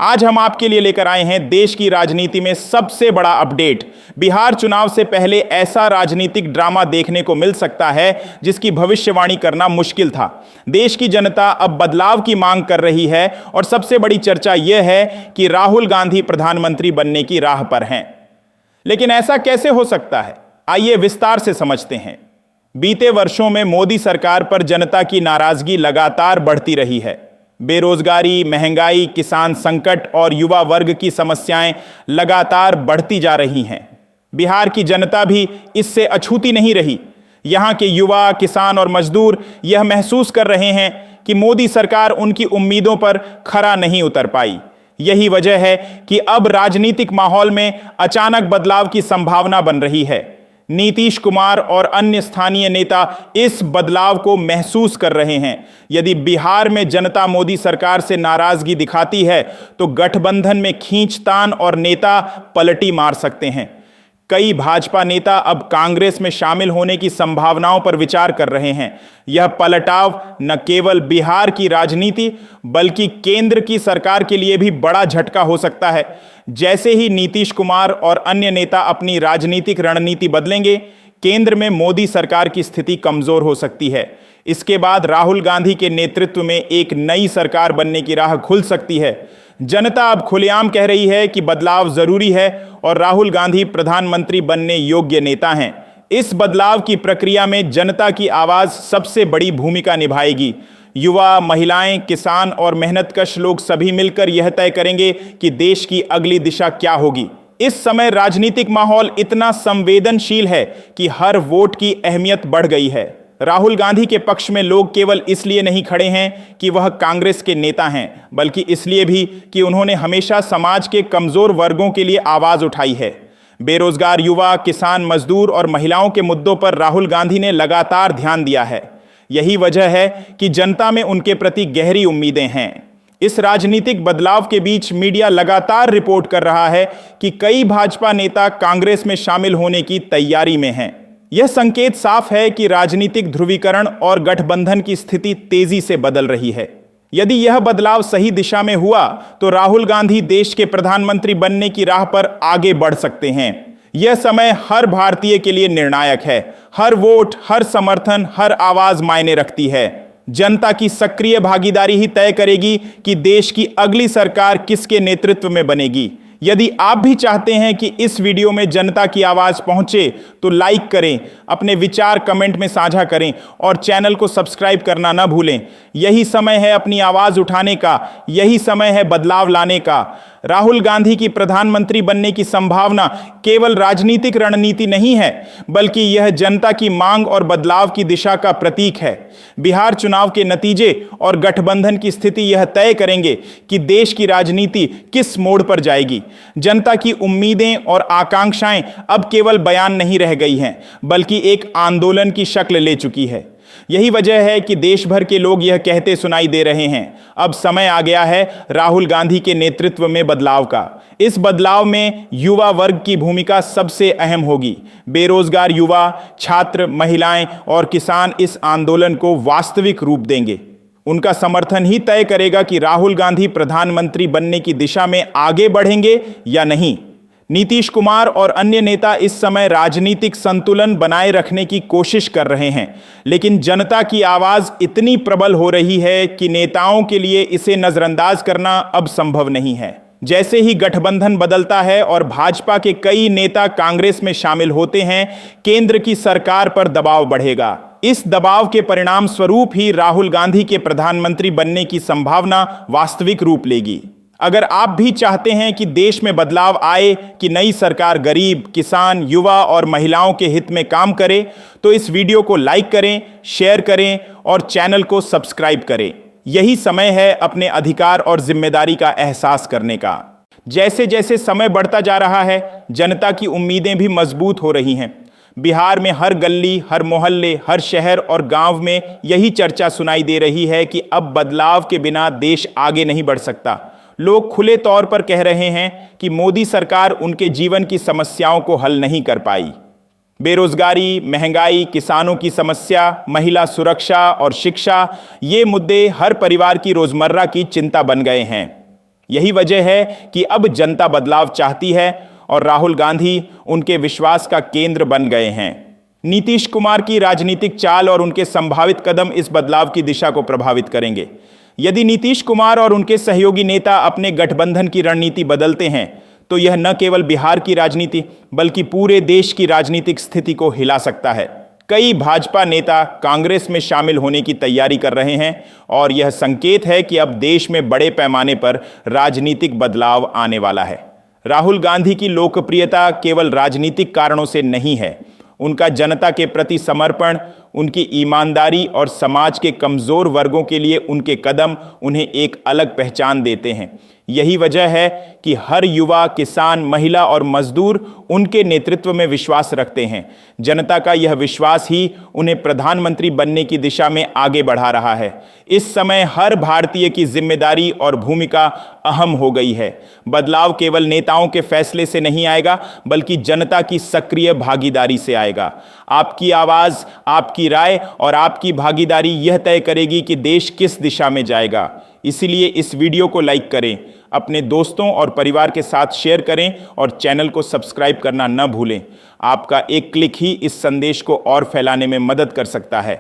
आज हम आपके लिए लेकर आए हैं देश की राजनीति में सबसे बड़ा अपडेट। बिहार चुनाव से पहले ऐसा राजनीतिक ड्रामा देखने को मिल सकता है जिसकी भविष्यवाणी करना मुश्किल था। देश की जनता अब बदलाव की मांग कर रही है और सबसे बड़ी चर्चा यह है कि राहुल गांधी प्रधानमंत्री बनने की राह पर हैं। लेकिन ऐसा कैसे हो सकता है, आइए विस्तार से समझते हैं। बीते वर्षों में मोदी सरकार पर जनता की नाराजगी लगातार बढ़ती रही है। बेरोजगारी, महंगाई, किसान संकट और युवा वर्ग की समस्याएं लगातार बढ़ती जा रही हैं। बिहार की जनता भी इससे अछूती नहीं रही। यहां के युवा, किसान और मजदूर यह महसूस कर रहे हैं कि मोदी सरकार उनकी उम्मीदों पर खरा नहीं उतर पाई। यही वजह है कि अब राजनीतिक माहौल में अचानक बदलाव की संभावना बन रही है। नीतीश कुमार और अन्य स्थानीय नेता इस बदलाव को महसूस कर रहे हैं। यदि बिहार में जनता मोदी सरकार से नाराजगी दिखाती है तो गठबंधन में खींचतान और नेता पलटी मार सकते हैं। कई भाजपा नेता अब कांग्रेस में शामिल होने की संभावनाओं पर विचार कर रहे हैं। यह पलटाव न केवल बिहार की राजनीति बल्कि केंद्र की सरकार के लिए भी बड़ा झटका हो सकता है। जैसे ही नीतीश कुमार और अन्य नेता अपनी राजनीतिक रणनीति बदलेंगे, केंद्र में मोदी सरकार की स्थिति कमजोर हो सकती है। इसके बाद राहुल गांधी के नेतृत्व में एक नई सरकार बनने की राह खुल सकती है। जनता अब खुलेआम कह रही है कि बदलाव जरूरी है और राहुल गांधी प्रधानमंत्री बनने योग्य नेता हैं। इस बदलाव की प्रक्रिया में जनता की आवाज सबसे बड़ी भूमिका निभाएगी। युवा, महिलाएं, किसान और मेहनतकश लोग सभी मिलकर यह तय करेंगे कि देश की अगली दिशा क्या होगी। इस समय राजनीतिक माहौल इतना संवेदनशील है कि हर वोट की अहमियत बढ़ गई है। राहुल गांधी के पक्ष में लोग केवल इसलिए नहीं खड़े हैं कि वह कांग्रेस के नेता हैं, बल्कि इसलिए भी कि उन्होंने हमेशा समाज के कमजोर वर्गों के लिए आवाज उठाई है। बेरोजगार युवा, किसान, मजदूर और महिलाओं के मुद्दों पर राहुल गांधी ने लगातार ध्यान दिया है। यही वजह है कि जनता में उनके प्रति गहरी उम्मीदें हैं। इस राजनीतिक बदलाव के बीच मीडिया लगातार रिपोर्ट कर रहा है कि कई भाजपा नेता कांग्रेस में शामिल होने की तैयारी में हैं। यह संकेत साफ है कि राजनीतिक ध्रुवीकरण और गठबंधन की स्थिति तेजी से बदल रही है। यदि यह बदलाव सही दिशा में हुआ तो राहुल गांधी देश के प्रधानमंत्री बनने की राह पर आगे बढ़ सकते हैं। यह समय हर भारतीय के लिए निर्णायक है। हर वोट, हर समर्थन, हर आवाज मायने रखती है। जनता की सक्रिय भागीदारी ही तय करेगी कि देश की अगली सरकार किसके नेतृत्व में बनेगी। यदि आप भी चाहते हैं कि इस वीडियो में जनता की आवाज पहुंचे तो लाइक करें, अपने विचार कमेंट में साझा करें और चैनल को सब्सक्राइब करना न भूलें। यही समय है अपनी आवाज उठाने का, यही समय है बदलाव लाने का। राहुल गांधी की प्रधानमंत्री बनने की संभावना केवल राजनीतिक रणनीति नहीं है, बल्कि यह जनता की मांग और बदलाव की दिशा का प्रतीक है। बिहार चुनाव के नतीजे और गठबंधन की स्थिति यह तय करेंगे कि देश की राजनीति किस मोड़ पर जाएगी। जनता की उम्मीदें और आकांक्षाएं अब केवल बयान नहीं रह गई हैं, बल्कि एक आंदोलन की शक्ल ले चुकी है। यही वजह है कि देश भर के लोग यह कहते सुनाई दे रहे हैं, अब समय आ गया है राहुल गांधी के नेतृत्व में बदलाव का। इस बदलाव में युवा वर्ग की भूमिका सबसे अहम होगी। बेरोजगार युवा, छात्र, महिलाएं और किसान इस आंदोलन को वास्तविक रूप देंगे। उनका समर्थन ही तय करेगा कि राहुल गांधी प्रधानमंत्री बनने की दिशा में आगे बढ़ेंगे या नहीं। नीतीश कुमार और अन्य नेता इस समय राजनीतिक संतुलन बनाए रखने की कोशिश कर रहे हैं, लेकिन जनता की आवाज इतनी प्रबल हो रही है कि नेताओं के लिए इसे नजरअंदाज करना अब संभव नहीं है। जैसे ही गठबंधन बदलता है और भाजपा के कई नेता कांग्रेस में शामिल होते हैं, केंद्र की सरकार पर दबाव बढ़ेगा। इस दबाव के परिणाम स्वरूप ही राहुल गांधी के प्रधानमंत्री बनने की संभावना वास्तविक रूप लेगी। अगर आप भी चाहते हैं कि देश में बदलाव आए, कि नई सरकार गरीब, किसान, युवा और महिलाओं के हित में काम करे, तो इस वीडियो को लाइक करें, शेयर करें और चैनल को सब्सक्राइब करें। यही समय है अपने अधिकार और जिम्मेदारी का एहसास करने का। जैसे जैसे समय बढ़ता जा रहा है, जनता की उम्मीदें भी मजबूत हो रही हैं। बिहार में हर गली, हर मोहल्ले, हर शहर और गांव में यही चर्चा सुनाई दे रही है कि अब बदलाव के बिना देश आगे नहीं बढ़ सकता। लोग खुले तौर पर कह रहे हैं कि मोदी सरकार उनके जीवन की समस्याओं को हल नहीं कर पाई। बेरोजगारी, महंगाई, किसानों की समस्या, महिला सुरक्षा और शिक्षा, ये मुद्दे हर परिवार की रोजमर्रा की चिंता बन गए हैं। यही वजह है कि अब जनता बदलाव चाहती है और राहुल गांधी उनके विश्वास का केंद्र बन गए हैं। नीतीश कुमार की राजनीतिक चाल और उनके संभावित कदम इस बदलाव की दिशा को प्रभावित करेंगे। यदि नीतीश कुमार और उनके सहयोगी नेता अपने गठबंधन की रणनीति बदलते हैं तो यह न केवल बिहार की राजनीति बल्कि पूरे देश की राजनीतिक स्थिति को हिला सकता है। कई भाजपा नेता कांग्रेस में शामिल होने की तैयारी कर रहे हैं और यह संकेत है कि अब देश में बड़े पैमाने पर राजनीतिक बदलाव आने वाला है। राहुल गांधी की लोकप्रियता केवल राजनीतिक कारणों से नहीं है। उनका जनता के प्रति समर्पण, उनकी ईमानदारी और समाज के कमजोर वर्गों के लिए उनके कदम उन्हें एक अलग पहचान देते हैं। यही वजह है कि हर युवा, किसान, महिला और मजदूर उनके नेतृत्व में विश्वास रखते हैं। जनता का यह विश्वास ही उन्हें प्रधानमंत्री बनने की दिशा में आगे बढ़ा रहा है। इस समय हर भारतीय की जिम्मेदारी और भूमिका अहम हो गई है। बदलाव केवल नेताओं के फैसले से नहीं आएगा बल्कि जनता की सक्रिय भागीदारी से आएगा। आपकी आवाज, आपकी राय और आपकी भागीदारी यह तय करेगी कि देश किस दिशा में जाएगा। इसीलिए इस वीडियो को लाइक करें, अपने दोस्तों और परिवार के साथ शेयर करें और चैनल को सब्सक्राइब करना न भूलें। आपका एक क्लिक ही इस संदेश को और फैलाने में मदद कर सकता है।